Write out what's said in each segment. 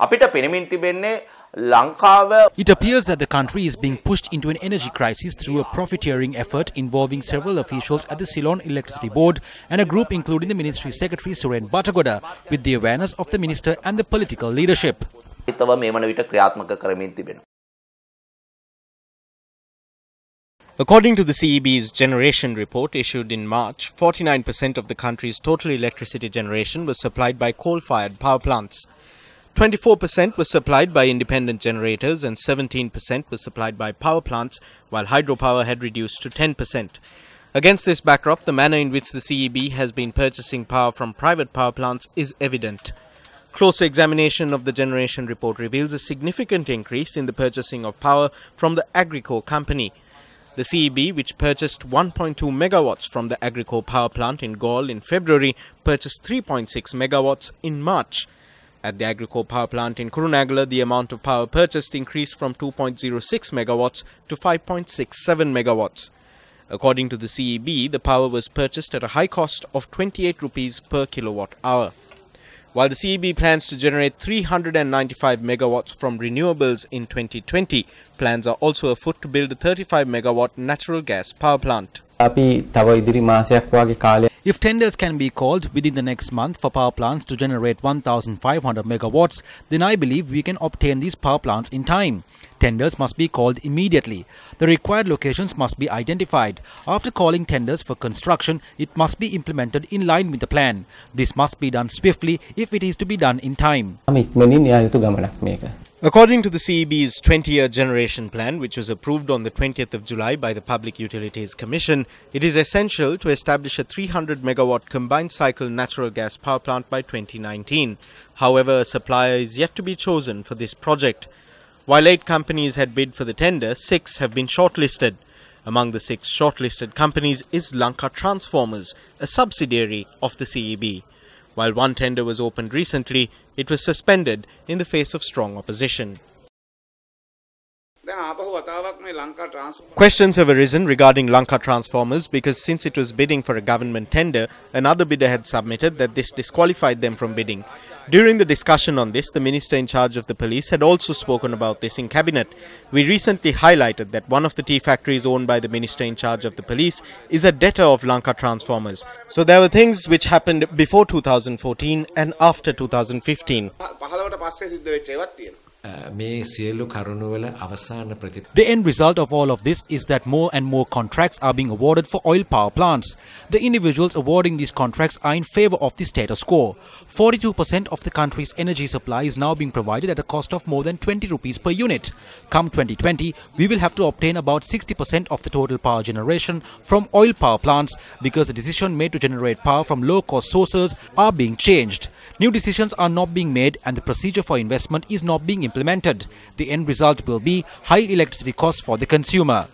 අපිට පෙනෙමින් තිබෙන්නේ ලංකාව. It appears that the country is being pushed into an energy crisis through a profiteering effort involving several officials at the Ceylon Electricity Board and a group including the Ministry Secretary Suren Batagoda, with the awareness of the minister and the political leadership. According to the CEB's generation report issued in March, 49% of the country's total electricity generation was supplied by coal-fired power plants. 24% was supplied by independent generators and 17% was supplied by power plants, while hydropower had reduced to 10%. Against this backdrop, the manner in which the CEB has been purchasing power from private power plants is evident. Close examination of the generation report reveals a significant increase in the purchasing of power from the Agrico company. The CEB, which purchased 1.2 megawatts from the Agrico power plant in Gaul in February, purchased 3.6 megawatts in March. At the Agrico power plant in Kurunagala, the amount of power purchased increased from 2.06 megawatts to 5.67 megawatts. According to the CEB, the power was purchased at a high cost of 28 rupees per kilowatt hour. While the CEB plans to generate 395 megawatts from renewables in 2020, plans are also afoot to build a 35 megawatt natural gas power plant. If tenders can be called within the next month for power plants to generate 1,500 megawatts, then I believe we can obtain these power plants in time. Tenders must be called immediately. The required locations must be identified. After calling tenders for construction, it must be implemented in line with the plan. This must be done swiftly if it is to be done in time. According to the CEB's 20-year generation plan, which was approved on the 20th of July by the Public Utilities Commission, it is essential to establish a 300 megawatt combined cycle natural gas power plant by 2019. However, a supplier is yet to be chosen for this project. While 8 companies had bid for the tender, 6 have been shortlisted. Among the 6 shortlisted companies is Lanka Transformers, a subsidiary of the CEB. While one tender was opened recently, it was suspended in the face of strong opposition. Questions have arisen regarding Lanka Transformers because since it was bidding for a government tender, another bidder had submitted that this disqualified them from bidding. During the discussion on this, the minister in charge of the police had also spoken about this in cabinet. We recently highlighted that one of the tea factories owned by the minister in charge of the police is a debtor of Lanka Transformers. So there were things which happened before 2014 and after 2015. The end result of all of this is that more and more contracts are being awarded for oil power plants. The individuals awarding these contracts are in favor of the status quo. 42% of the country's energy supply is now being provided at a cost of more than 20 rupees per unit. Come 2020, we will have to obtain about 60% of the total power generation from oil power plants because the decision made to generate power from low-cost sources are being changed. New decisions are not being made and the procedure for investment is not being implemented. The end result will be high electricity costs for the consumer.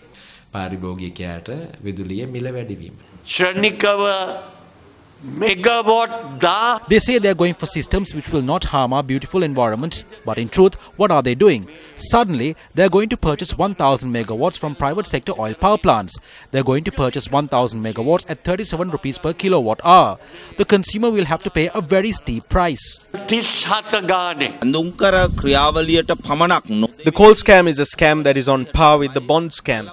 They say they are going for systems which will not harm our beautiful environment, but in truth, what are they doing? Suddenly, they are going to purchase 1,000 megawatts from private sector oil power plants. They are going to purchase 1,000 megawatts at 37 rupees per kilowatt hour. The consumer will have to pay a very steep price. The coal scam is a scam that is on par with the bond scam.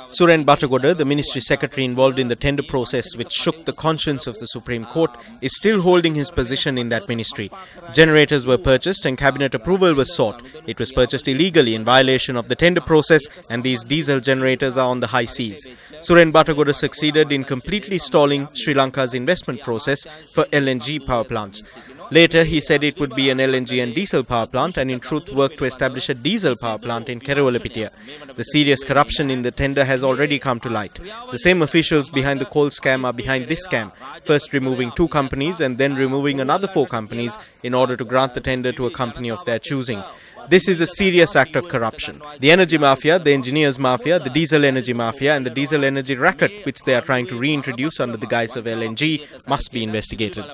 Suren Batagoda, the ministry secretary involved in the tender process which shook the conscience of the Supreme Court, is still holding his position in that ministry. Generators were purchased and cabinet approval was sought. It was purchased illegally in violation of the tender process and these diesel generators are on the high seas. Suren Batagoda succeeded in completely stalling Sri Lanka's investment process for LNG power plants. Later, he said it would be an LNG and diesel power plant and in truth worked to establish a diesel power plant in Kerawalapitia. The serious corruption in the tender has already come to light. The same officials behind the coal scam are behind this scam, first removing 2 companies and then removing another 4 companies in order to grant the tender to a company of their choosing. This is a serious act of corruption. The energy mafia, the engineers mafia, the diesel energy mafia and the diesel energy racket which they are trying to reintroduce under the guise of LNG must be investigated.